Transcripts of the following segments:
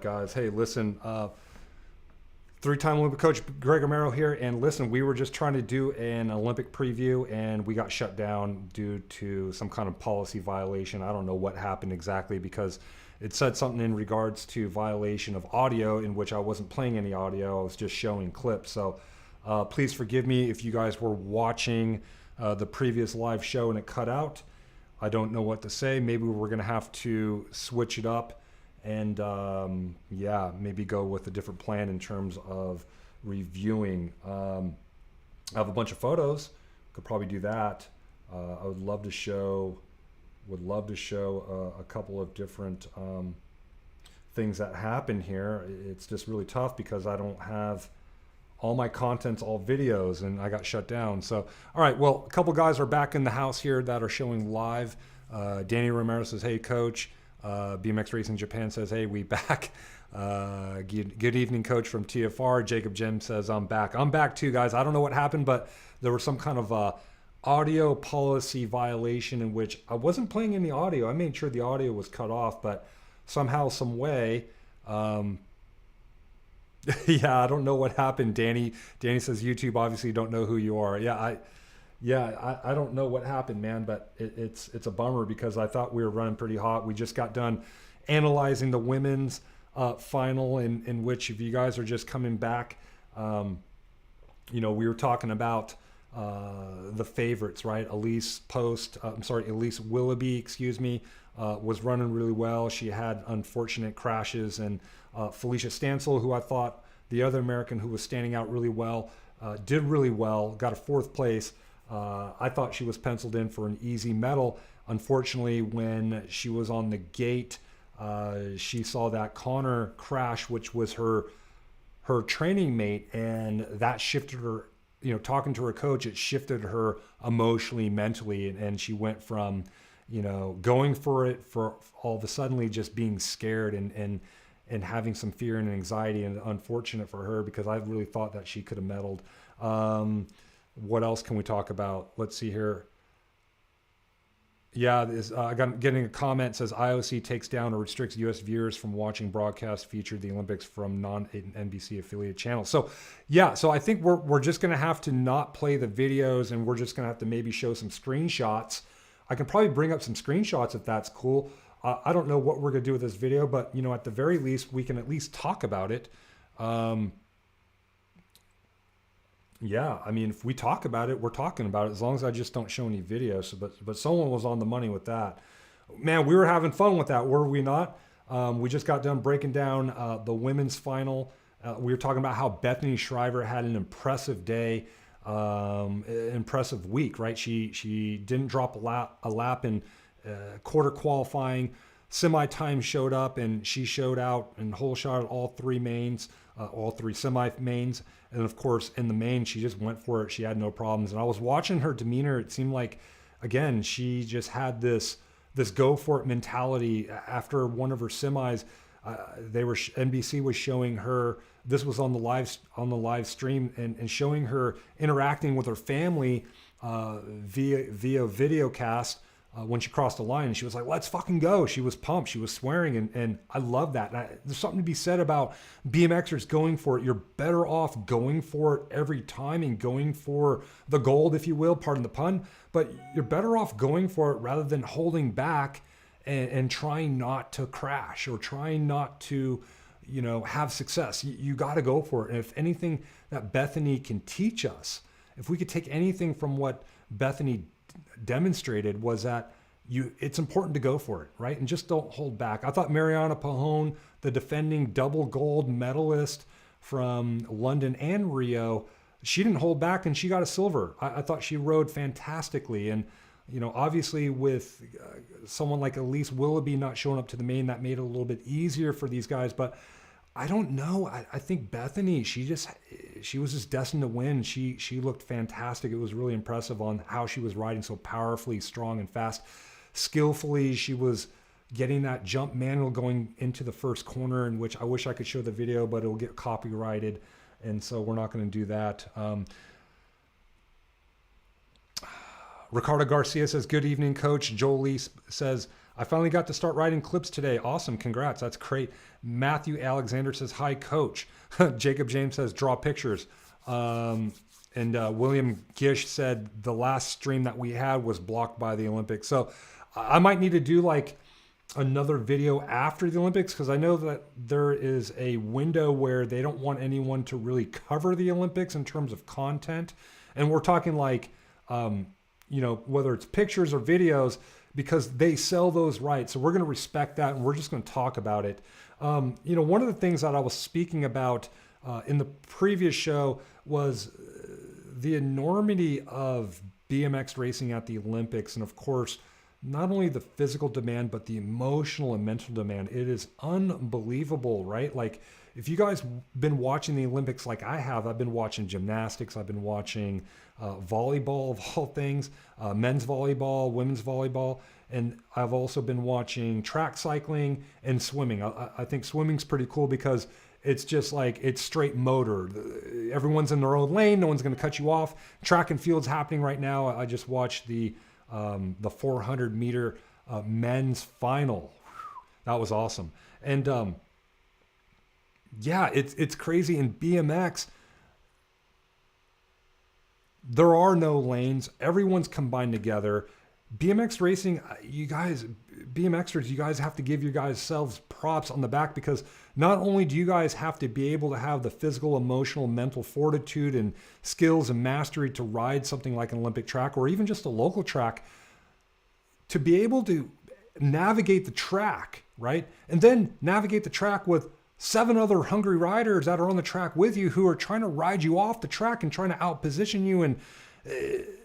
guys? Hey, listen, three-time Olympic coach Greg Romero here, and listen, we were just trying to do an Olympic preview, and we got shut down due to some kind of policy violation. I don't know what happened exactly because it said something in regards to violation of audio, in which I wasn't playing any audio. I was just showing clips. So please forgive me if you guys were watching the previous live show and it cut out. I don't know what to say. Maybe we're going to have to switch it up and yeah, maybe go with a different plan in terms of reviewing. I have a bunch of photos. Could probably do that. I would love to show a couple of different things that happen here. It's just really tough because I don't have all my content's all videos and I got shut down. So, all right, well, a couple guys are back in the house here that are showing live. Danny Romero says, hey, coach. BMX Racing Japan says, hey, we back. Good evening, coach from TFR. Jacob Jim says, I'm back. I'm back too, guys. I don't know what happened, but there was some kind of audio policy violation in which I wasn't playing any audio. I made sure the audio was cut off, but somehow, some way, yeah, I don't know what happened. Danny says, YouTube obviously don't know who you are. I don't know what happened, man, but it's a bummer because I thought we were running pretty hot. We just got done analyzing the women's final in which, if you guys are just coming back, we were talking about the favorites, right? Elise Willoughby, was running really well. She had unfortunate crashes, and Felicia Stansel, who I thought the other American who was standing out really well, did really well, got a fourth place. I thought she was penciled in for an easy medal. Unfortunately, when she was on the gate, she saw that Connor crash, which was her training mate, and that shifted her, talking to her coach, it shifted her emotionally, mentally, and she went from, going for it for all of a suddenly just being scared and having some fear and anxiety, and unfortunate for her because I really thought that she could have medaled. What else can we talk about? Let's see here. Yeah, I got getting a comment says IOC takes down or restricts U.S. viewers from watching broadcasts featured the Olympics from non-NBC affiliate channels. So yeah, so I think we're just going to have to not play the videos, and we're just going to have to maybe show some screenshots. I can probably bring up some screenshots if that's cool. I don't know what we're going to do with this video, but at the very least, we can at least talk about it. Yeah, I mean, if we talk about it, we're talking about it, as long as I just don't show any videos. But someone was on the money with that. Man, we were having fun with that, were we not? We just got done breaking down the women's final. We were talking about how Bethany Shriver had an impressive day, impressive week, right? She didn't drop a lap in quarter qualifying. Semi-time showed up, and she showed out and whole shot at all three mains, all three semi-mains. And of course, in the main, she just went for it. She had no problems. And I was watching her demeanor. It seemed like, again, she just had this go for it mentality. After one of her semis, NBC was showing her. This was on the live stream, and showing her interacting with her family via video cast. When she crossed the line, and she was like, let's fucking go. She was pumped. She was swearing. And I love that. And there's something to be said about BMXers going for it. You're better off going for it every time and going for the gold, if you will, pardon the pun, but you're better off going for it rather than holding back and trying not to crash or trying not to, have success. You got to go for it. And if anything that Bethany can teach us, if we could take anything from what Bethany demonstrated, was that it's important to go for it, right? And just don't hold back. I thought Mariana Pahone, the defending double gold medalist from London and Rio, she didn't hold back and she got a silver. I thought she rode fantastically. And, obviously with someone like Elise Willoughby not showing up to the main, that made it a little bit easier for these guys. But I don't know. I think Bethany, she was just destined to win. She looked fantastic. It was really impressive on how she was riding so powerfully, strong and fast. Skillfully, she was getting that jump manual going into the first corner, in which I wish I could show the video, but it'll get copyrighted. And so we're not going to do that. Ricardo Garcia says, good evening, coach. Joel Lee says, I finally got to start writing clips today. Awesome. Congrats. That's great. Matthew Alexander says, hi, coach. Jacob James says, draw pictures. And William Gish said the last stream that we had was blocked by the Olympics. So I might need to do like another video after the Olympics, because I know that there is a window where they don't want anyone to really cover the Olympics in terms of content. And we're talking like, whether it's pictures or videos, because they sell those rights. So we're going to respect that, and we're just going to talk about it. One of the things that I was speaking about in the previous show was the enormity of BMX racing at the Olympics. And of course, not only the physical demand, but the emotional and mental demand. It is unbelievable, right? Like, if you guys been watching the Olympics like I have, I've been watching gymnastics, I've been watching volleyball of all things, men's volleyball, women's volleyball, and I've also been watching track cycling and swimming. I think swimming's pretty cool because it's just like, it's straight motor. Everyone's in their own lane. No one's going to cut you off. Track and field's happening right now. I just watched the 400 meter men's final. That was awesome. And it's crazy. In BMX, there are no lanes. Everyone's combined together. BMX racing, BMXers, you guys have to give your guys selves props on the back, because not only do you guys have to be able to have the physical, emotional, mental fortitude and skills and mastery to ride something like an Olympic track or even just a local track, to be able to navigate the track, right? And then navigate the track with 7 other hungry riders that are on the track with you who are trying to ride you off the track and trying to outposition you. And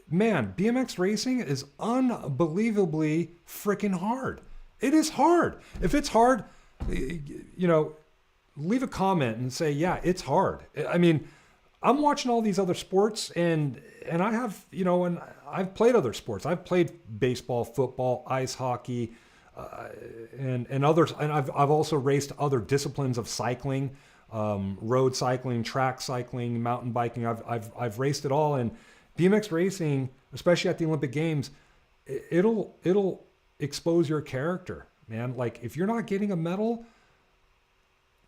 man, BMX racing is unbelievably freaking hard. It is hard. If it's hard, leave a comment and say, yeah, it's hard. I mean, I'm watching all these other sports, and I have, and I've played other sports. I've played baseball, football, ice hockey, and others. And I've also raced other disciplines of cycling, road cycling, track cycling, mountain biking. I've raced it all. And BMX racing, especially at the Olympic Games, it'll expose your character, man. Like, if you're not getting a medal,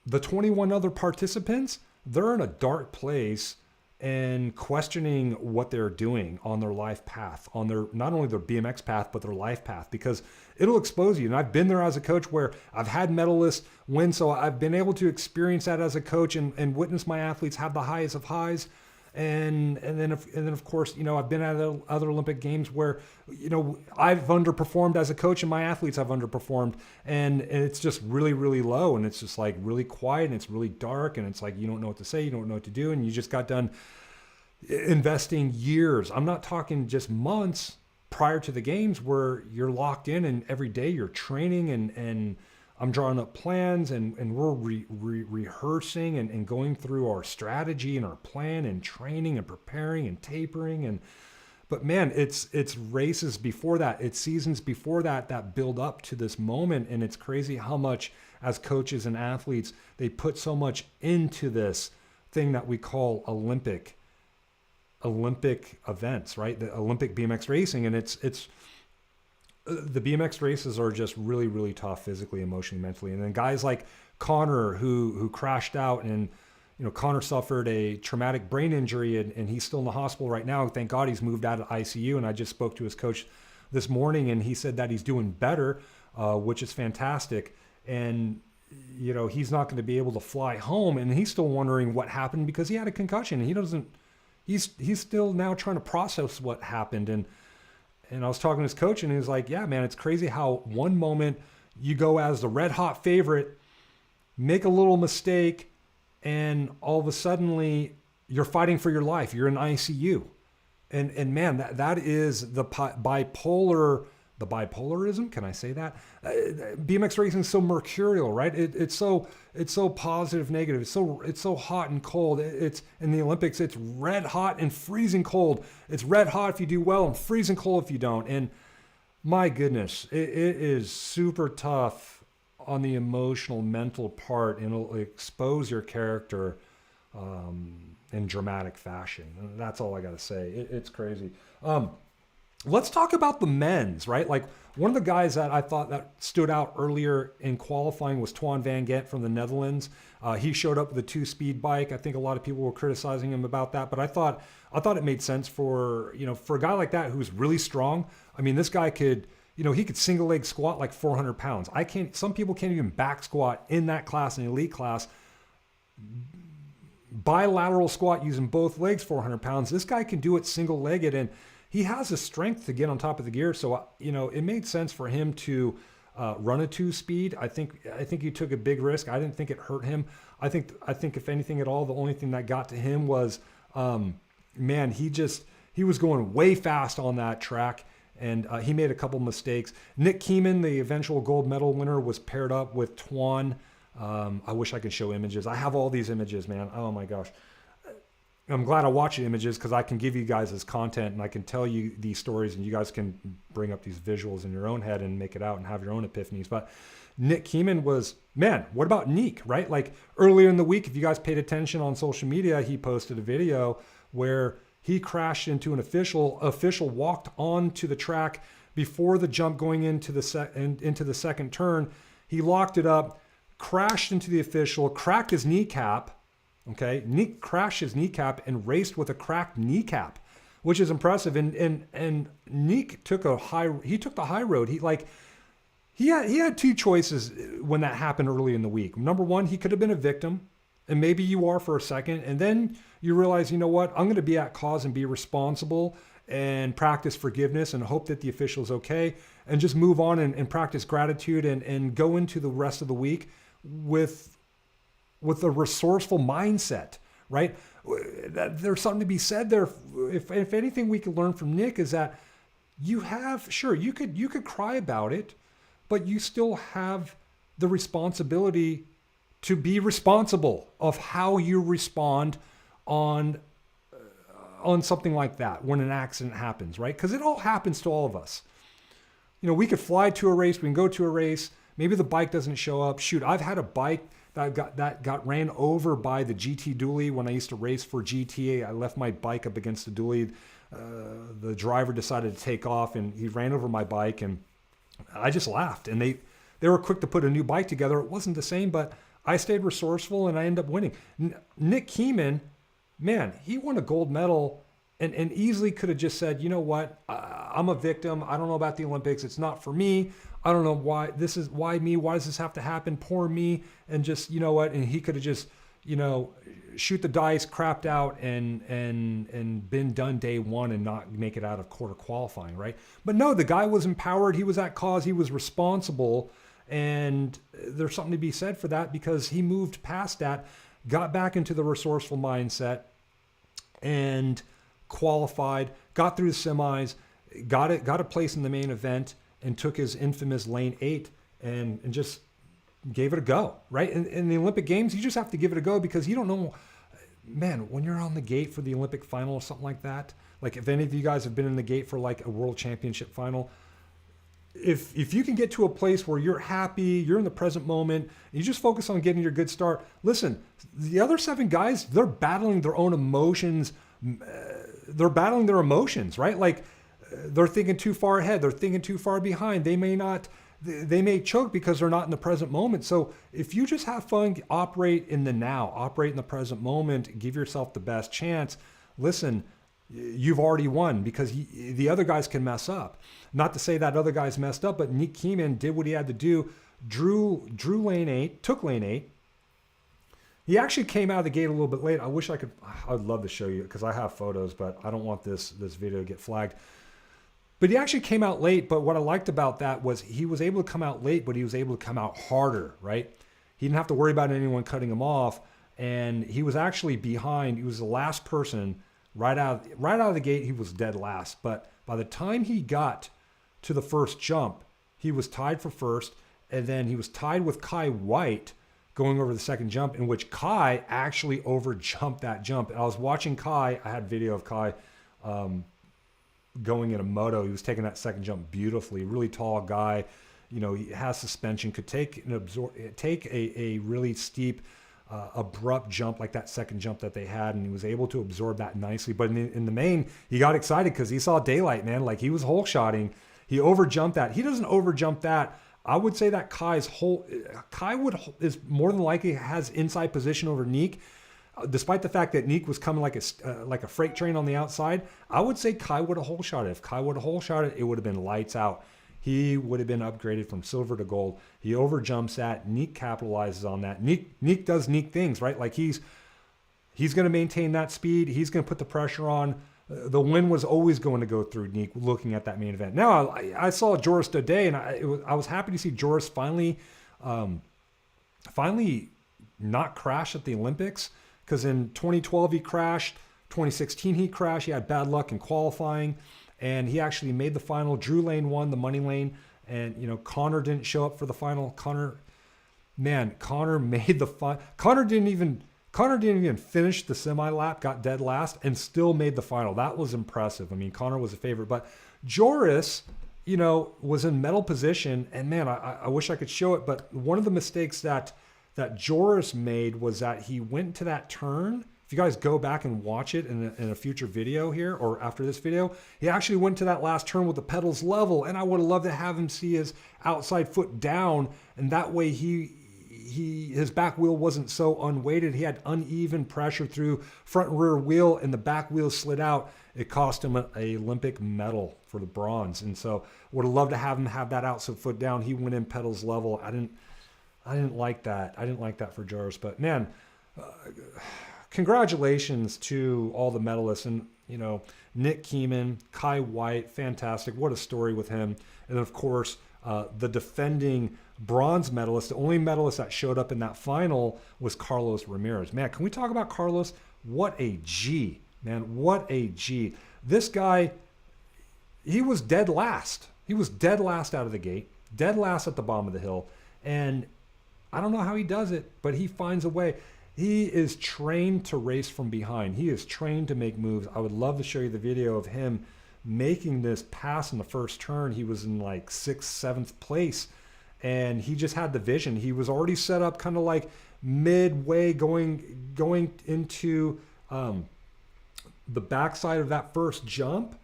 the 21 other participants, they're in a dark place and questioning what they're doing on their life path, on their, not only their BMX path, but their life path, because it'll expose you. And I've been there as a coach where I've had medalists win. So I've been able to experience that as a coach and witness my athletes have the highest of highs. And then of course, I've been at other Olympic Games where, I've underperformed as a coach and my athletes have underperformed, and it's just really, really low, and it's just like really quiet, and it's really dark, and it's like, you don't know what to say, you don't know what to do, and you just got done investing years. I'm not talking just months prior to the games where you're locked in and every day you're training, and I'm drawing up plans, and we're rehearsing and going through our strategy and our plan and training and preparing and tapering. But man, it's races before that, it's seasons before that build up to this moment. And it's crazy how much, as coaches and athletes, they put so much into this thing that we call Olympic events, right? The Olympic BMX racing. And it's the BMX races are just really, really tough physically, emotionally, mentally. And then guys like Connor, who crashed out, and Connor suffered a traumatic brain injury, and he's still in the hospital right now. Thank God he's moved out of ICU. And I just spoke to his coach this morning, and he said that he's doing better, which is fantastic. And he's not going to be able to fly home, and he's still wondering what happened because he had a concussion. And he's still now trying to process what happened. And I was talking to his coach, and he was like, yeah, man, it's crazy how one moment you go as the red hot favorite, make a little mistake, and all of a sudden you're fighting for your life. You're in ICU. And man, that is the bipolarism. Can I say that? BMX racing is so mercurial, right? It's so positive, negative. It's so hot and cold. It's in the Olympics, it's red hot and freezing cold. It's red hot if you do well and freezing cold if you don't. And my goodness, it is super tough on the emotional, mental part, and it'll expose your character in dramatic fashion. And that's all I got to say. It's crazy. Let's talk about the men's, right? Like one of the guys that I thought that stood out earlier in qualifying was Twan Van Gent from the Netherlands. He showed up with a 2-speed bike. I think a lot of people were criticizing him about that, but I thought it made sense for, for a guy like that who's really strong. I mean, this guy could, he could single leg squat like 400 pounds. Some people can't even back squat in that class, in the elite class. Bilateral squat using both legs, 400 pounds. This guy can do it single legged, and he has the strength to get on top of the gear. So, it made sense for him to run a 2-speed. I think he took a big risk. I didn't think it hurt him. I think if anything at all, the only thing that got to him was, he was going way fast on that track, and he made a couple mistakes. Nick Keeman, the eventual gold medal winner, was paired up with Twan. I wish I could show images. I have all these images, man. Oh my gosh. I'm glad I watch the images because I can give you guys this content and I can tell you these stories, and you guys can bring up these visuals in your own head and make it out and have your own epiphanies. But Nick Keeman was, man, what about Nick, right? Like earlier in the week, if you guys paid attention on social media, he posted a video where he crashed into an official. Official walked onto the track before the jump going into the second turn. He locked it up, crashed into the official, cracked his kneecap. Okay, Nick crashed his kneecap and raced with a cracked kneecap, which is impressive. And Nick took the high road. He had two choices when that happened early in the week. Number one, he could have been a victim, and maybe you are for a second, and then you realize, you know what, I'm going to be at cause and be responsible and practice forgiveness and hope that the official's okay, and just move on and practice gratitude and go into the rest of the week with a resourceful mindset, right? There's something to be said there. If anything we could learn from Nick is that you could cry about it, but you still have the responsibility to be responsible of how you respond on something like that when an accident happens, right? Because it all happens to all of us. We could fly to a race, we can go to a race, maybe the bike doesn't show up. Shoot, I've had a bike that got ran over by the GT dually when I used to race for GT. I left my bike up against the dually. The driver decided to take off, and he ran over my bike, and I just laughed. And they were quick to put a new bike together. It wasn't the same, but I stayed resourceful, and I ended up winning. Nick Keeman, man, he won a gold medal and easily could have just said, you know what, I'm a victim. I don't know about the Olympics. It's not for me. I don't know why me? Why does this have to happen? Poor me. And just, you know what? And he could have just, shoot the dice, crapped out and been done day one and not make it out of quarter qualifying, right? But no, the guy was empowered. He was at cause. He was responsible. And there's something to be said for that because he moved past that, got back into the resourceful mindset and qualified, got through the semis, got a place in the main event, and took his infamous lane 8 and just gave it a go, right? In the Olympic Games, you just have to give it a go because you don't know, man, when you're on the gate for the Olympic final or something like that, like if any of you guys have been in the gate for like a world championship final, if you can get to a place where you're happy, you're in the present moment, you just focus on getting your good start. Listen, the other 7 guys, they're battling their own emotions. They're battling their emotions, right? Like they're thinking too far ahead. They're thinking too far behind. They may choke because they're not in the present moment. So if you just have fun, operate in the now, operate in the present moment, give yourself the best chance. Listen, you've already won because the other guys can mess up. Not to say that other guys messed up, but Nick Keeman did what he had to do. Drew lane 8, took lane 8. He actually came out of the gate a little bit late. I'd love to show you because I have photos, but I don't want this video to get flagged. But he actually came out late. But what I liked about that was he was able to come out late, but he was able to come out harder, right? He didn't have to worry about anyone cutting him off. And he was actually behind. He was the last person right out of the gate. He was dead last. But by the time he got to the first jump, he was tied for first. And then he was tied with Kai White going over the second jump, in which Kai actually overjumped that jump. And I was watching Kai. I had video of Kai going in a moto. He was taking that second jump beautifully. Really tall guy. He has suspension. Could take a really steep abrupt jump like that second jump that they had, and he was able to absorb that nicely. But in the main, he got excited because he saw daylight, man. Like, he was hole shotting. He overjumped that. He doesn't overjump that. I would say that Kai is more than likely has inside position over Neek. Despite the fact that Neek was coming like a freight train on the outside, I would say Kai would have hole shot it. If Kai would have hole shot it, it would have been lights out. He would have been upgraded from silver to gold. He overjumps that. Neek capitalizes on that. Neek does Neek things, right? Like, he's going to maintain that speed. He's going to put the pressure on. The win was always going to go through Neek looking at that main event. Now, I saw Joris today, and I was happy to see Joris finally not crash at the Olympics, because in 2012 he crashed. 2016 he crashed. He had bad luck in qualifying, and he actually made the final. Drew Lane won the money lane, and Connor didn't show up for the final. Connor made the final. Connor didn't even finish the semi-lap, got dead last, and still made the final. That was impressive. I mean, Connor was a favorite. But Joris, was in medal position, and man, I wish I could show it, but one of the mistakes that Joris made was that he went to that turn. If you guys go back and watch it in a future video here, or after this video, he actually went to that last turn with the pedals level, and I would have loved to have him see his outside foot down, and that way his back wheel wasn't so unweighted. He had uneven pressure through front and rear wheel, and the back wheel slid out. It cost him an Olympic medal for the bronze. And so would have loved to have him have that outside foot down. He went in pedals level. I didn't like that. I didn't like that for Joris. But man, congratulations to all the medalists. And Nick Keeman, Kai White, fantastic. What a story with him. And of course, the defending bronze medalist, the only medalist that showed up in that final was Carlos Ramirez. Man, can we talk about Carlos? What a G, man. What a G. This guy, he was dead last. He was dead last out of the gate, dead last at the bottom of the hill. And I don't know how he does it, but he finds a way. He is trained to race from behind. He is trained to make moves. I would love to show you the video of him making this pass in the first turn. He was in like 6th, 7th place, and he just had the vision. He was already set up kind of like midway going into the backside of that first jump.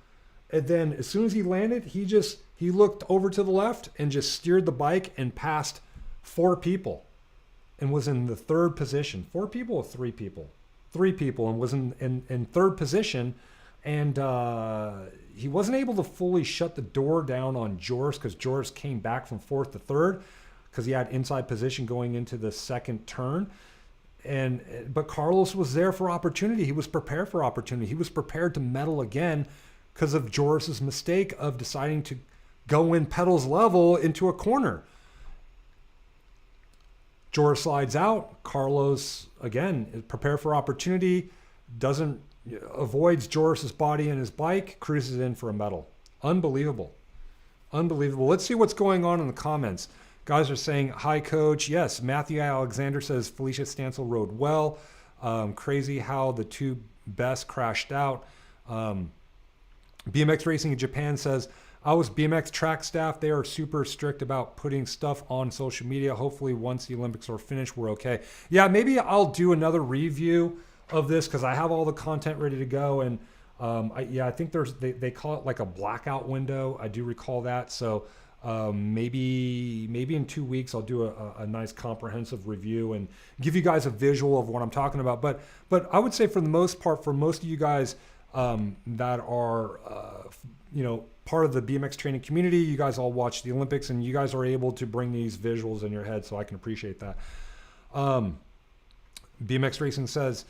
And then as soon as he landed, he looked over to the left and just steered the bike and passed 4 people and was in the 3rd position. 4 people or 3 people? 3 people, and was in 3rd position. And he wasn't able to fully shut the door down on Joris, because Joris came back from 4th to 3rd because he had inside position going into the 2nd turn. But Carlos was there for opportunity. He was prepared for opportunity. He was prepared to medal again because of Joris's mistake of deciding to go in pedals level into a corner. Joris slides out. Carlos, again, is prepared for opportunity, avoids Joris's body and his bike, cruises in for a medal. Unbelievable. Unbelievable. Let's see what's going on in the comments. Guys are saying, hi, coach. Yes, Matthew Alexander says Felicia Stansel rode well. Crazy how the 2 best crashed out. BMX Racing in Japan says, I was BMX track staff. They are super strict about putting stuff on social media. Hopefully once the Olympics are finished, we're okay. Yeah, maybe I'll do another review of this because I have all the content ready to go. And I think they call it like a blackout window. I do recall that. So maybe in 2 weeks I'll do a nice comprehensive review and give you guys a visual of what I'm talking about. But I would say for the most part, for most of you guys that are part of the BMX training community, you guys all watch the Olympics and you guys are able to bring these visuals in your head, so I can appreciate that. BMX Racing says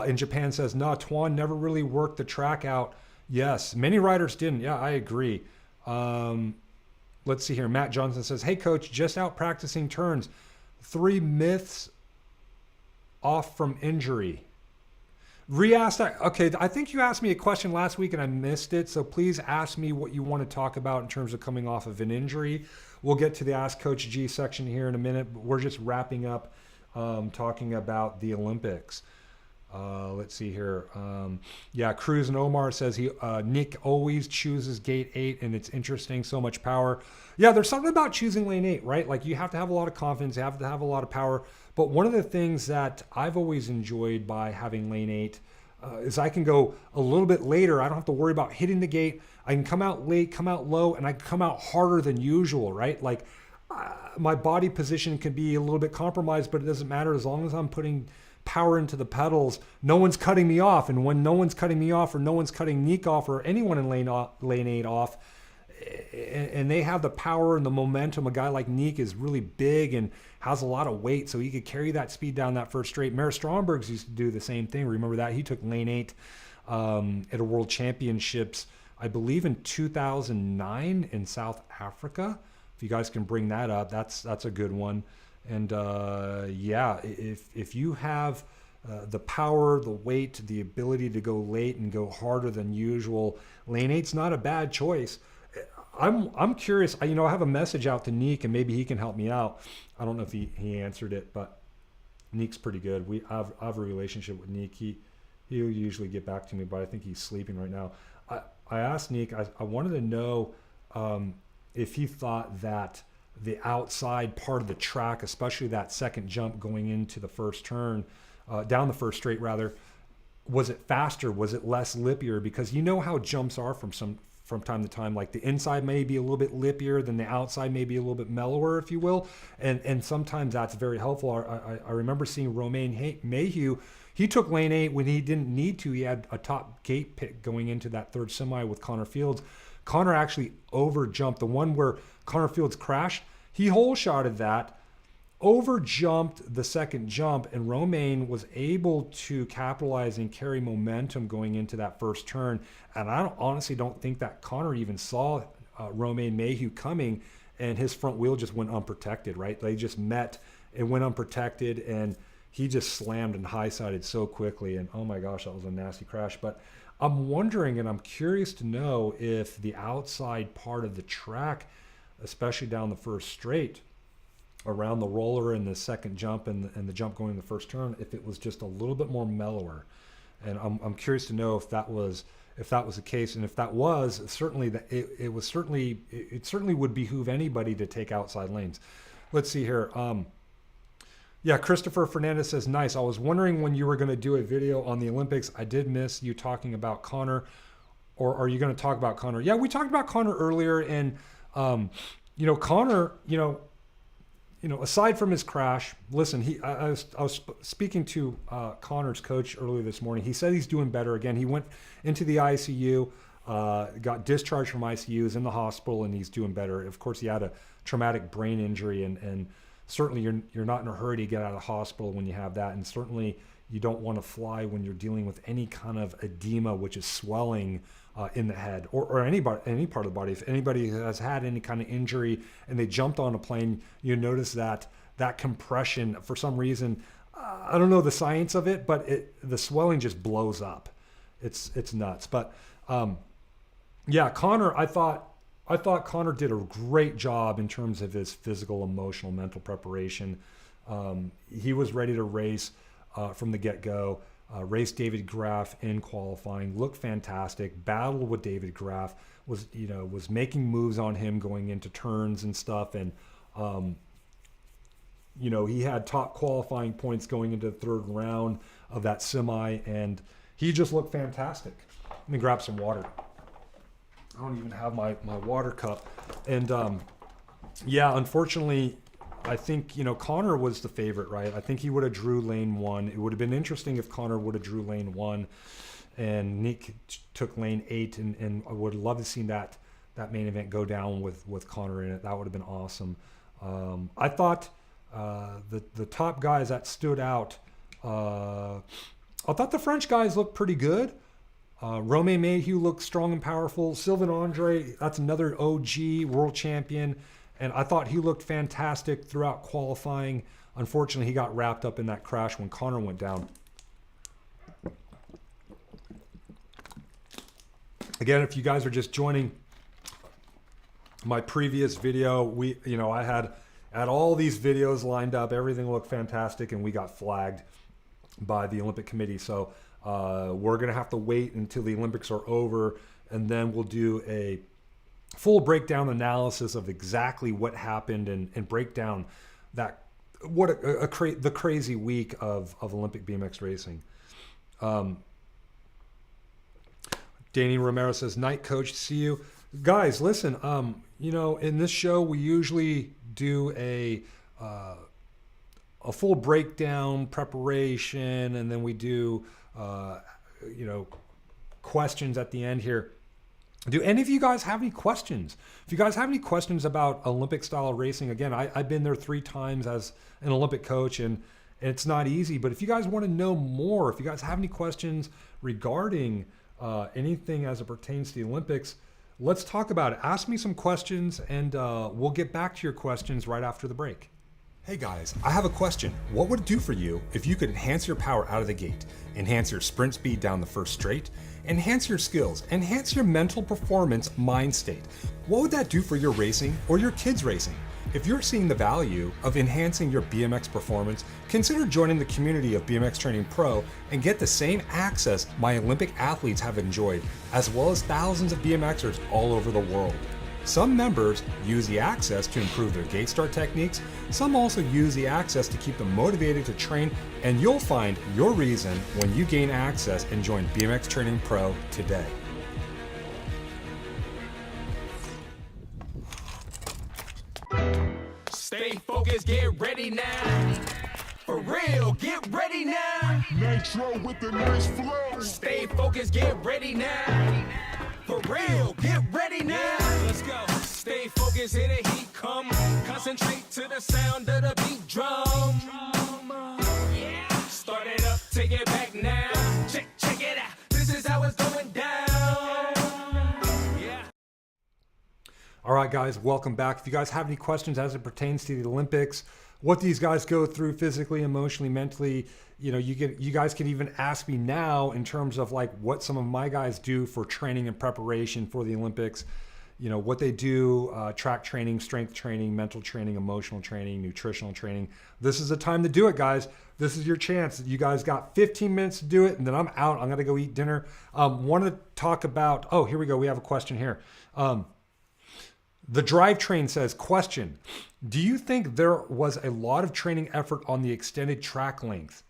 in Japan says, no, Tuan never really worked the track out. Yes, many riders didn't. Yeah, I agree. Let's see here. Matt Johnson says, hey, coach, just out practicing turns. 3 myths off from injury. Re-asked that. Okay, I think you asked me a question last week and I missed it. So please ask me what you want to talk about in terms of coming off of an injury. We'll get to the Ask Coach G section here in a minute, but we're just wrapping up talking about the Olympics. Let's see here. Yeah, Cruz and Omar says Nick always chooses gate 8, and it's interesting. So much power. Yeah, there's something about choosing lane 8, right? Like you have to have a lot of confidence, you have to have a lot of power. But one of the things that I've always enjoyed by having lane 8 is I can go a little bit later. I don't have to worry about hitting the gate. I can come out late, come out low, and I can come out harder than usual, right? Like my body position can be a little bit compromised, but it doesn't matter as long as I'm putting power into the pedals. No one's cutting me off, and when no one's cutting me off, or no one's cutting Nick off, or anyone in lane 8 off, and they have the power and the momentum. A guy like Nick is really big and has a lot of weight, so he could carry that speed down that first straight. Mare Strombergs used to do the same thing. Remember that? He took lane 8 at a World Championships, I believe in 2009 in South Africa. If you guys can bring that up, that's a good one. And yeah, if you have the power, the weight, the ability to go late and go harder than usual, lane 8's not a bad choice. I'm curious. I have a message out to Nick, and maybe he can help me out. I don't know if he answered it, but Nick's pretty good. I have a relationship with Nick. He'll usually get back to me, but I think he's sleeping right now. I asked Nick. I wanted to know if he thought that the outside part of the track, especially that second jump going into the first turn, down the first straight rather, was it faster? Was it less lippier? Because you know how jumps are from time to time. Like the inside may be a little bit lippier than the outside, may be a little bit mellower, if you will. And sometimes that's very helpful. I remember seeing Romain Mayhew. He took lane 8 when he didn't need to. He had a top gate pick going into that third semi with Connor Fields. Connor actually over jumped the one where Connor Fields crashed. He hole shotted that, over jumped the second jump, and Romain was able to capitalize and carry momentum going into that first turn. And I honestly don't think that Connor even saw Romain Mayhew coming, and his front wheel just went unprotected, right? They just met and went unprotected, and he just slammed and high-sided so quickly. And oh my gosh, that was a nasty crash. But I'm wondering, and I'm curious to know if the outside part of the track, especially down the first straight, around the roller and the second jump and the jump going in the first turn, if it was just a little bit more mellower. And I'm curious to know if that was the case, and if that was, certainly that it certainly would behoove anybody to take outside lanes. Let's see here. Yeah, Christopher Fernandez says, nice. I was wondering when you were going to do a video on the Olympics. I did miss you talking about Connor, or are you going to talk about Connor? Yeah, we talked about Connor earlier, and Connor, aside from his crash, listen, I was speaking to Connor's coach earlier this morning. He said he's doing better. Again, he went into the ICU, got discharged from ICU, is in the hospital, and he's doing better. Of course, he had a traumatic brain injury, and certainly you're not in a hurry to get out of the hospital when you have that, and certainly you don't want to fly when you're dealing with any kind of edema, which is swelling in the head or any part of the body. If anybody has had any kind of injury and they jumped on a plane, you notice that compression, for some reason, I don't know the science of it, but the swelling just blows up. It's nuts. But yeah, Connor, I thought Connor did a great job in terms of his physical, emotional, mental preparation. He was ready to race from the get-go. Raced David Graff in qualifying, looked fantastic, battled with David Graff, was making moves on him going into turns and stuff, and he had top qualifying points going into the third round of that semi, and he just looked fantastic. Let me grab some water. I don't even have my water cup. And yeah, unfortunately, I think, Connor was the favorite, right? I think he would have drew lane 1. It would have been interesting if Connor would have drew lane 1 and Nick took lane 8, and I would love to see that main event go down with Connor in it. That would have been awesome. I thought the top guys that stood out, I thought the French guys looked pretty good. Romain Mayhew looked strong and powerful. Sylvain Andre, that's another OG world champion. And I thought he looked fantastic throughout qualifying. Unfortunately, he got wrapped up in that crash when Connor went down. Again, if you guys are just joining my previous video, I had all these videos lined up. Everything looked fantastic, and we got flagged. by the Olympic Committee. So we're going to have to wait until the Olympics are over, and then we'll do a full breakdown analysis of exactly what happened and break down that the crazy week of Olympic BMX racing. Danny Romero says, "Night, coach. See you, guys. Listen, in this show we usually do a full breakdown, preparation, and then we do questions at the end here. Do any of you guys have any questions? If you guys have any questions about Olympic style racing, again, I've been there 3 times as an Olympic coach, and it's not easy. But if you guys want to know more, if you guys have any questions regarding anything as it pertains to the Olympics, let's talk about it. Ask me some questions, and we'll get back to your questions right after the break." Hey guys, I have a question. What would it do for you if you could enhance your power out of the gate, enhance your sprint speed down the first straight, enhance your skills, enhance your mental performance mind state? What would that do for your racing or your kids' racing? If you're seeing the value of enhancing your BMX performance, consider joining the community of BMX Training Pro and get the same access my Olympic athletes have enjoyed, as well as thousands of BMXers all over the world. Some members use the access to improve their gate start techniques. Some also use the access to keep them motivated to train, and you'll find your reason when you gain access and join BMX Training Pro today. Stay focused, get ready now. For real, get ready now. Nitro with the nice flow. Stay focused, get ready now. For real, get ready now. Let's go. Stay focused, here the heat come. Concentrate to the sound of the beat drum. Yeah. Start it up, take it back now. Check it out. This is how it's going down. Yeah. All right, guys, welcome back. If you guys have any questions as it pertains to the Olympics, what these guys go through physically, emotionally, mentally, you guys can even ask me now in terms of like what some of my guys do for training and preparation for the Olympics. What they do, track training, strength training, mental training, emotional training, nutritional training. This is the time to do it, guys. This is your chance. You guys got 15 minutes to do it, and then I'm out. I'm going to go eat dinner. Want to talk about, here we go. We have a question here. The drivetrain says, question, do you think there was a lot of training effort on the extended track length?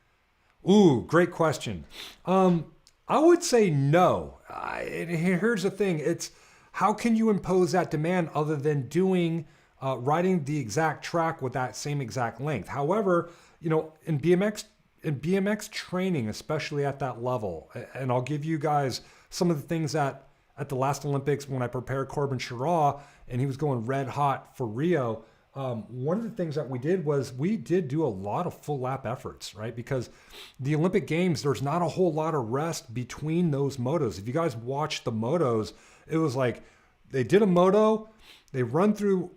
Ooh, great question. I would say no. Here's the thing. It's how can you impose that demand other than riding the exact track with that same exact length? However, in BMX training, especially at that level, and I'll give you guys some of the things that at the last Olympics when I prepared Corbin Chirac and he was going red hot for Rio, one of the things that we did was we did do a lot of full lap efforts, right? Because the Olympic Games, there's not a whole lot of rest between those motos. If you guys watch the motos, it was like they did a moto, they run through,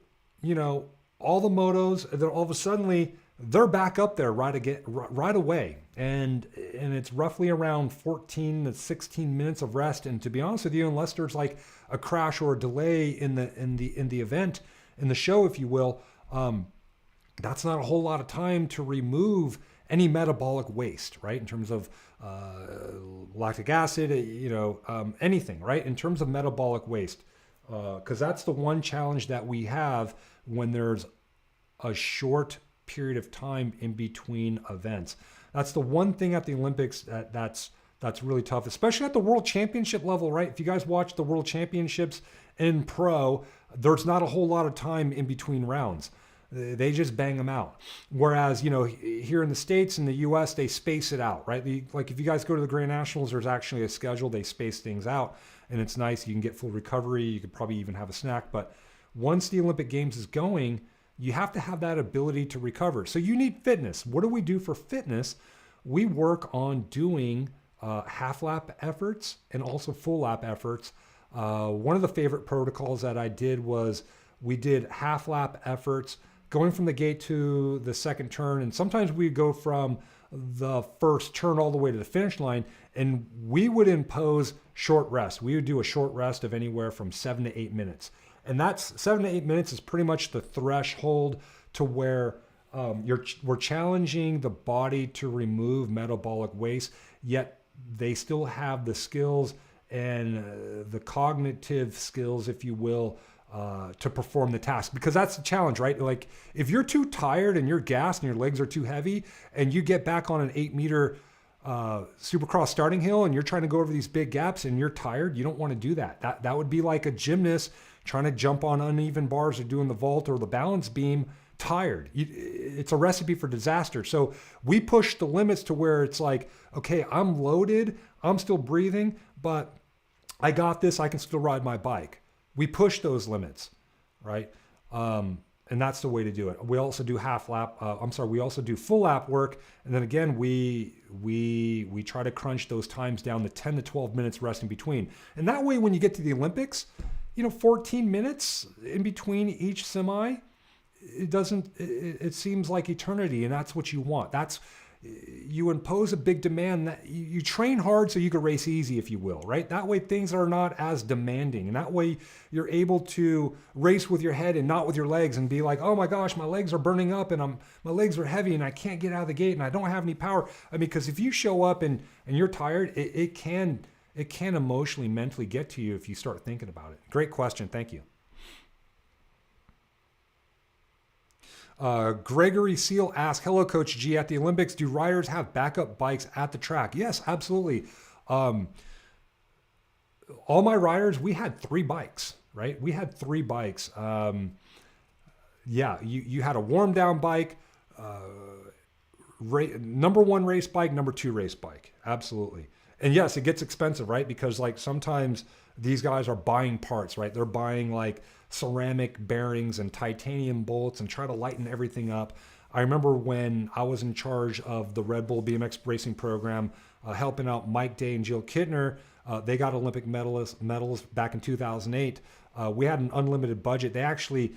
all the motos, and then all of a sudden they're back up there right away. And it's roughly around 14 to 16 minutes of rest. And to be honest with you, unless there's like a crash or a delay in the event, in the show, if you will, that's not a whole lot of time to remove any metabolic waste, right? In terms of lactic acid, anything, right? In terms of metabolic waste, because that's the one challenge that we have when there's a short period of time in between events. That's the one thing at the Olympics that's really tough, especially at the World Championship level, right? If you guys watch the World Championships in pro, there's not a whole lot of time in between rounds. They just bang them out. Whereas, here in the States, in the US, they space it out, right? Like if you guys go to the Grand Nationals, there's actually a schedule. They space things out and it's nice. You can get full recovery. You could probably even have a snack. But once the Olympic Games is going, you have to have that ability to recover. So you need fitness. What do we do for fitness? We work on doing half lap efforts and also full lap efforts. One of the favorite protocols that I did was we did half lap efforts going from the gate to the second turn. And sometimes we go from the first turn all the way to the finish line, and we would impose short rest. We would do a short rest of anywhere from 7 to 8 minutes. And that's 7 to 8 minutes is pretty much the threshold to where we're challenging the body to remove metabolic waste, yet they still have the skills and the cognitive skills, if you will, to perform the task. Because that's the challenge, right? Like if you're too tired and you're gassed and your legs are too heavy and you get back on an 8-meter supercross starting hill and you're trying to go over these big gaps and you're tired, you don't want to do that. That would be like a gymnast trying to jump on uneven bars or doing the vault or the balance beam tired. It's a recipe for disaster. So we push the limits to where it's like, okay, I'm loaded, I'm still breathing, but I got this, I can still ride my bike. We push those limits, right? And that's the way to do it. We also do we also do full lap work. And then again, we try to crunch those times down to 10 to 12 minutes rest in between. And that way, when you get to the Olympics, 14 minutes in between each semi, it seems like eternity, and that's what you want. You impose a big demand that you train hard so you can race easy, if you will, right? That way things are not as demanding, and that way you're able to race with your head and not with your legs and be like, oh my gosh, my legs are burning up and my legs are heavy and I can't get out of the gate and I don't have any power. I mean, because if you show up and you're tired, it can emotionally, mentally get to you if you start thinking about it. Great question. Thank you. Gregory Seal asks, hello, Coach G. At the Olympics, do riders have backup bikes at the track? Yes, absolutely. All my riders, we had 3 bikes, right? We had 3 bikes. You had a warm down bike, number 1 race bike, number 2 race bike. Absolutely. And yes, it gets expensive, right? Because like sometimes these guys are buying parts, right? They're buying like ceramic bearings and titanium bolts and try to lighten everything up. I remember when I was in charge of the Red Bull BMX Racing program, helping out Mike Day and Jill Kittner. They got Olympic medals back in 2008. We had an unlimited budget. They actually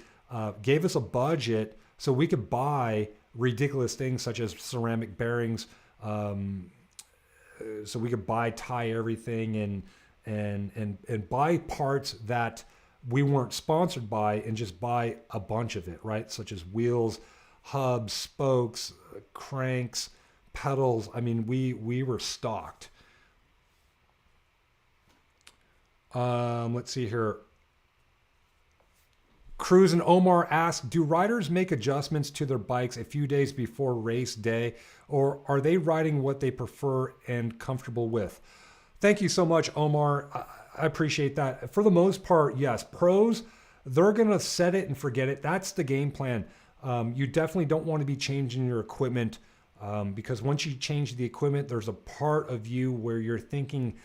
gave us a budget so we could buy ridiculous things such as ceramic bearings, so we could tie everything and buy parts that we weren't sponsored by and just buy a bunch of it, right? Such as wheels, hubs, spokes, cranks, pedals. I mean, we were stocked. Let's see here. Cruz and Omar ask, do riders make adjustments to their bikes a few days before race day, or are they riding what they prefer and comfortable with? Thank you so much, Omar. I appreciate that. For the most part, yes. Pros, they're going to set it and forget it. That's the game plan. You definitely don't want to be changing your equipment because once you change the equipment, there's a part of you where you're thinking,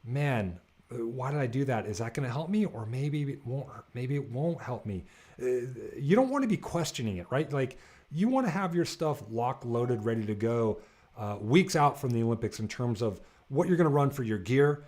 man, why did I do that? Is that going to help me? Or maybe it won't help me. You don't want to be questioning it, right? Like you want to have your stuff locked, loaded, ready to go weeks out from the Olympics in terms of what you're going to run for your gear,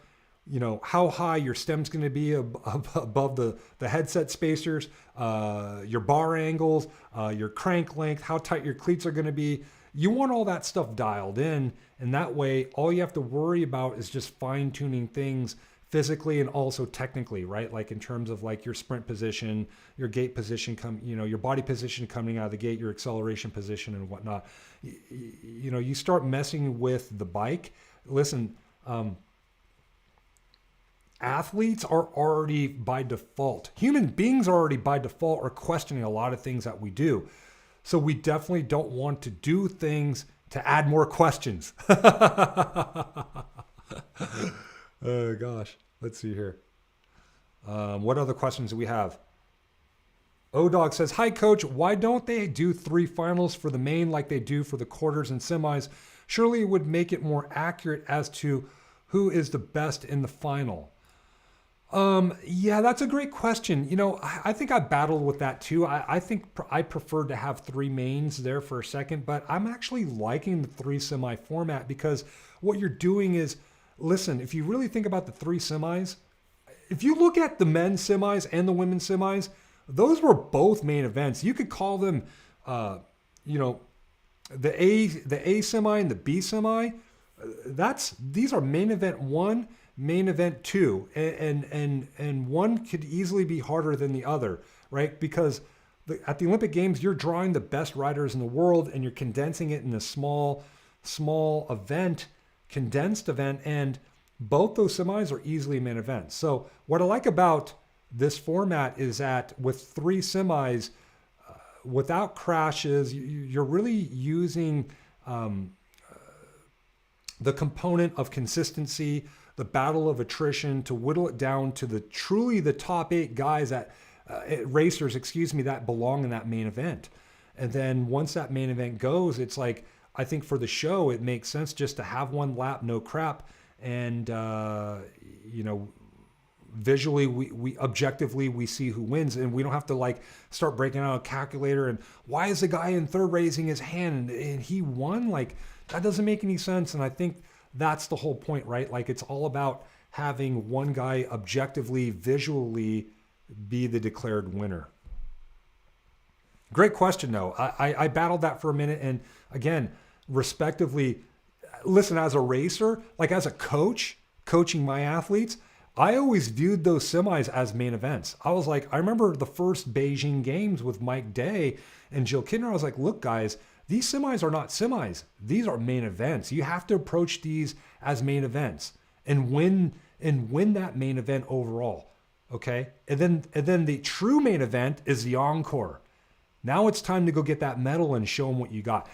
how high your stem's going to be above the headset spacers, your bar angles, your crank length, how tight your cleats are going to be. You want all that stuff dialed in, and that way all you have to worry about is just fine-tuning things physically and also technically, right? Like in terms of like your sprint position, your gate position, your body position coming out of the gate, your acceleration position and whatnot. You start messing with the bike. Listen, athletes are already by default, human beings are already by default are questioning a lot of things that we do. So we definitely don't want to do things to add more questions. Oh gosh, let's see here. What other questions do we have? O-Dog says, hi coach, why don't they do 3 finals for the main like they do for the quarters and semis? Surely it would make it more accurate as to who is the best in the final. Yeah, that's a great question. I think I battled with that too. I think I preferred to have 3 mains there for a second, but I'm actually liking the 3 semi format because what you're doing is, listen, if you really think about the 3 semis, if you look at the men's semis and the women's semis, those were both main events. You could call them, the A semi and the B semi. These are main event 1, main event 2, and one could easily be harder than the other, right? Because at the Olympic Games, you're drawing the best riders in the world and you're condensing it in a small event, condensed event, and both those semis are easily main events. So what I like about this format is that with 3 semis, without crashes, you're really using the component of consistency, the battle of attrition to whittle it down to the top 8 guys racers, that belong in that main event. And then once that main event goes, it's like, I think for the show, it makes sense just to have one lap, no crap. And, visually, we objectively, we see who wins, and we don't have to like start breaking out a calculator and why is the guy in third raising his hand and he won? Like, that doesn't make any sense. And I think that's the whole point, right? Like, it's all about having one guy objectively, visually be the declared winner. Great question, though. I battled that for a minute. And again, respectively, listen, as a racer, like as a coach, coaching my athletes, I always viewed those semis as main events. I was like, I remember the first Beijing Games with Mike Day and Jill Kidner. I was like, look, guys, these semis are not semis. These are main events. You have to approach these as main events and win that main event overall. Okay. And then the true main event is the encore. Now it's time to go get that medal and show them what you got.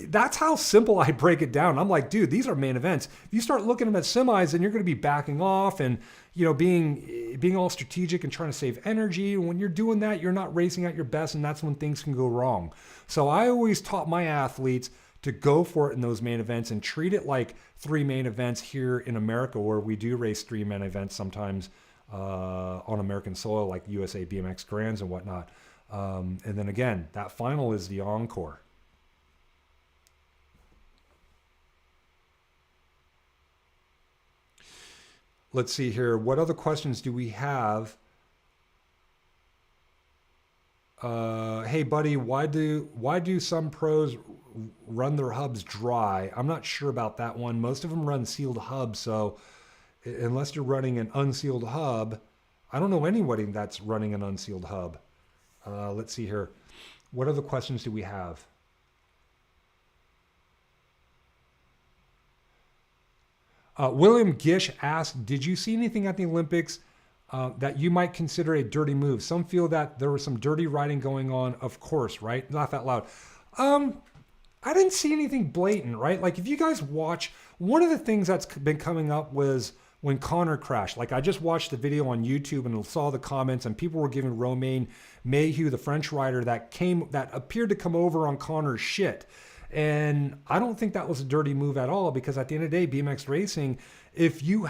That's how simple I break it down. I'm like, dude, these are main events. If you start looking at them as semis, then you're going to be backing off and, being all strategic and trying to save energy. And when you're doing that, you're not racing at your best, and that's when things can go wrong. So I always taught my athletes to go for it in those main events and treat it like 3 main events here in America, where we do race 3 main events sometimes on American soil, like USA BMX Grands and whatnot. And then again, that final is the encore. Let's see here. What other questions do we have? Hey, buddy, why do some pros run their hubs dry? I'm not sure about that one. Most of them run sealed hubs, so unless you're running an unsealed hub, I don't know anybody that's running an unsealed hub. Let's see here. What other questions do we have? William Gish asked, did you see anything at the Olympics that you might consider a dirty move? Some feel that there was some dirty riding going on, of course, right? Laugh out loud. I didn't see anything blatant, right? Like, if you guys watch, one of the things that's been coming up was when Connor crashed. Like, I just watched the video on YouTube and saw the comments, and people were giving Romain Mayhew, the French rider, that appeared to come over on Connor's shit. And I don't think that was a dirty move at all, because at the end of the day, BMX racing, if you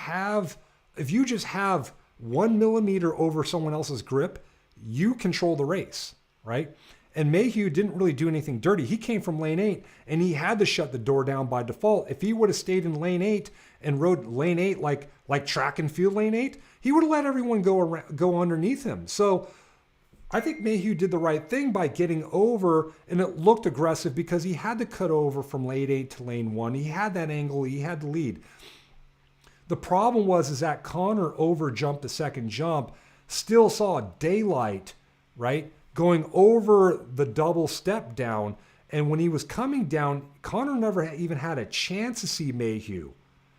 just have 1 millimeter over someone else's grip, you control the race, right? And Mayhew didn't really do anything dirty. He came from lane 8 and he had to shut the door down by default. If he would have stayed in lane 8 and rode lane 8 like track and field lane 8, he would have let everyone go underneath him. So I think Mayhew did the right thing by getting over, and it looked aggressive because he had to cut over from lane 8 to lane 1. He had that angle. He had the lead. The problem was that Connor over-jumped the second jump, still saw daylight, right, going over the double step down. And when he was coming down, Connor never even had a chance to see Mayhew.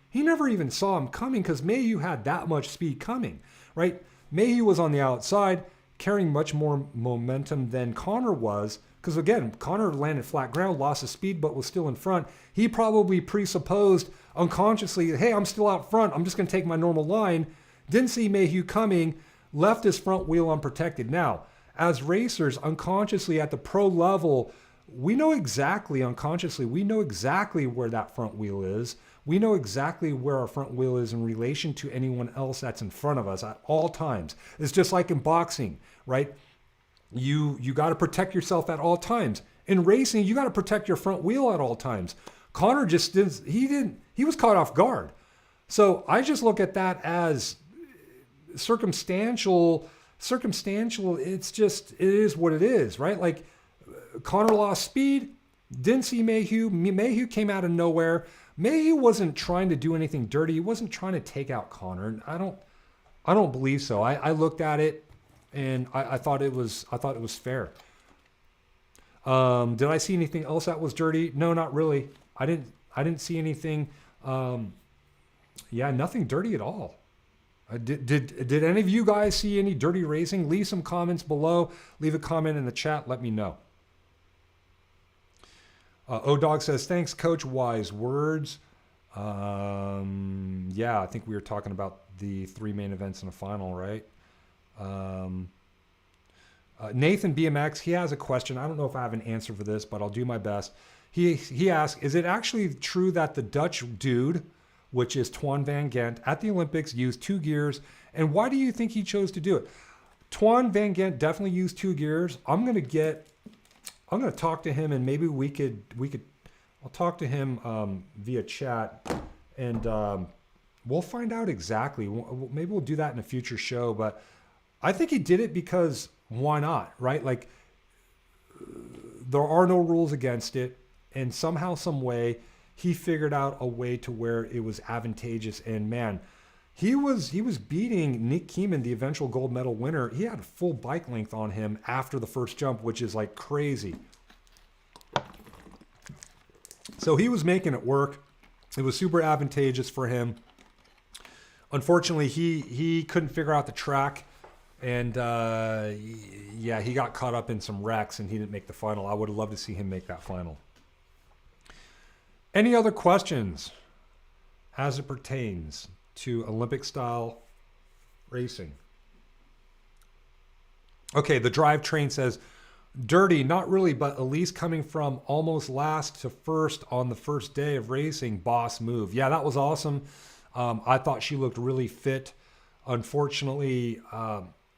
He never even saw him coming because Mayhew had that much speed coming, right? Mayhew was on the outside, carrying much more momentum than Connor was, because again, Connor landed flat ground, lost his speed, but was still in front. He probably presupposed unconsciously, hey, I'm still out front, I'm just going to take my normal line. Didn't see Mayhew coming, left his front wheel unprotected. Now, as racers, unconsciously at the pro level, we know exactly where that front wheel is. We know exactly where our front wheel is in relation to anyone else that's in front of us at all times. It's just like in boxing, right? You got to protect yourself at all times. In racing, you got to protect your front wheel at all times. Connor just didn't, he was caught off guard. So I just look at that as circumstantial. It is what it is, right? Like, Connor lost speed, didn't see Mayhew. Mayhew came out of nowhere. Mayhew wasn't trying to do anything dirty. He wasn't trying to take out Connor. I don't believe so. I looked at it and I thought it was fair. Did I see anything else that was dirty? No, not really. I didn't see anything. Yeah, nothing dirty at all. Did any of you guys see any dirty racing? Leave some comments below. Leave a comment in the chat. Let me know. O-Dog says, thanks, Coach. Wise words. Yeah, I think we were talking about the 3 main events in the final, right? Nathan BMX, he has a question. I don't know if I have an answer for this, but I'll do my best. He asked, is it actually true that the Dutch dude, which is Twan Van Gent, at the Olympics used 2 gears? And why do you think he chose to do it? Twan Van Gent definitely used 2 gears. I'm going to talk to him, and maybe I'll talk to him via chat, and we'll find out exactly. Maybe we'll do that in a future show, but I think he did it because why not, right? Like, there are no rules against it, and somehow, some way, he figured out a way to where it was advantageous. And man, he was beating Nick Kieman, the eventual gold medal winner. He had a full bike length on him after the first jump, which is like crazy. So he was making it work. It was super advantageous for him. Unfortunately, he couldn't figure out the track. And yeah, he got caught up in some wrecks and he didn't make the final. I would have loved to see him make that final. Any other questions as it pertains to Olympic style racing? Okay, the drivetrain says, dirty, not really, but Elise coming from almost last to first on the first day of racing, boss move. Yeah, that was awesome. I thought she looked really fit. Unfortunately,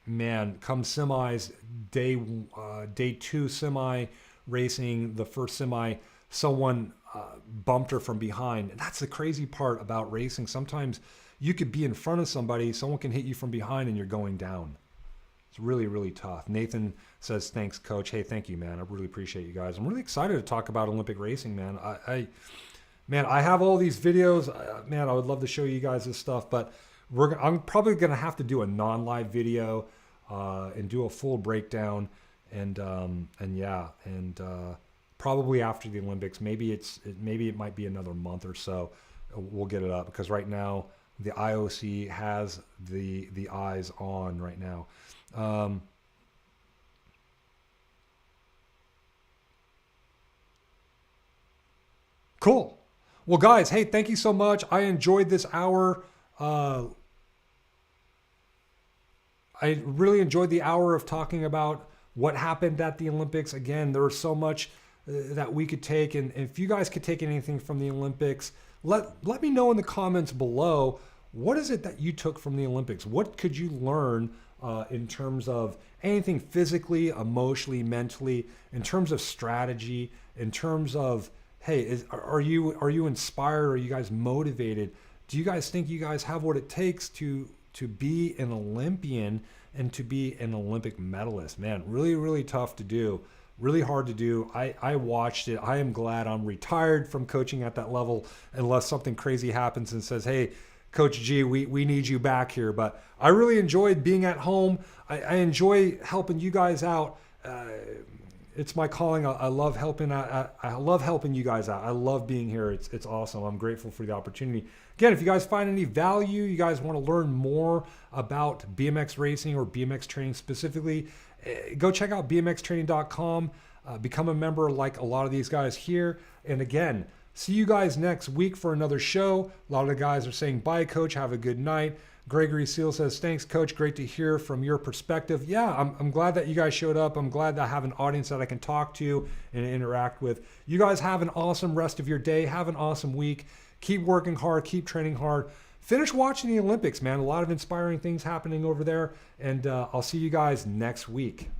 man, come semis, day 2 semi racing, the first semi, someone bumped her from behind. And that's the crazy part about racing. Sometimes you could be in front of somebody, someone can hit you from behind and you're going down. It's really, really tough. Nathan says, thanks, Coach. Hey, thank you, man. I really appreciate you guys. I'm really excited to talk about Olympic racing, man. I have all these videos. Man, I would love to show you guys this stuff, but I'm probably going to have to do a non-live video and do a full breakdown. And probably after the Olympics. Maybe it might be another month or so. We'll get it up because right now the IOC has the eyes on right now. Cool. Well, guys, hey, thank you so much. I enjoyed this hour. I really enjoyed the hour of talking about what happened at the Olympics. Again, there was so much that we could take, and if you guys could take anything from the Olympics, let me know in the comments below. What is it that you took from the Olympics? What could you learn in terms of anything physically, emotionally, mentally, in terms of strategy, in terms of, hey, are you inspired? Are you guys motivated? Do you guys think you guys have what it takes to be an Olympian and to be an Olympic medalist? Man, really, really tough to do. Really hard to do. I watched it. I am glad I'm retired from coaching at that level unless something crazy happens and says, hey, Coach G, we need you back here. But I really enjoyed being at home. I enjoy helping you guys out. It's my calling. I love helping out. I love helping you guys out. I love being here. It's awesome. I'm grateful for the opportunity. Again, if you guys find any value, you guys want to learn more about BMX racing or BMX training specifically, go check out bmxtraining.com. Become a member like a lot of these guys here. And again, see you guys next week for another show. A lot of the guys are saying, bye, Coach. Have a good night. Gregory Seal says, thanks, Coach. Great to hear from your perspective. Yeah, I'm glad that you guys showed up. I'm glad that I have an audience that I can talk to and interact with. You guys have an awesome rest of your day. Have an awesome week. Keep working hard. Keep training hard. Finish watching the Olympics, man. A lot of inspiring things happening over there. And I'll see you guys next week.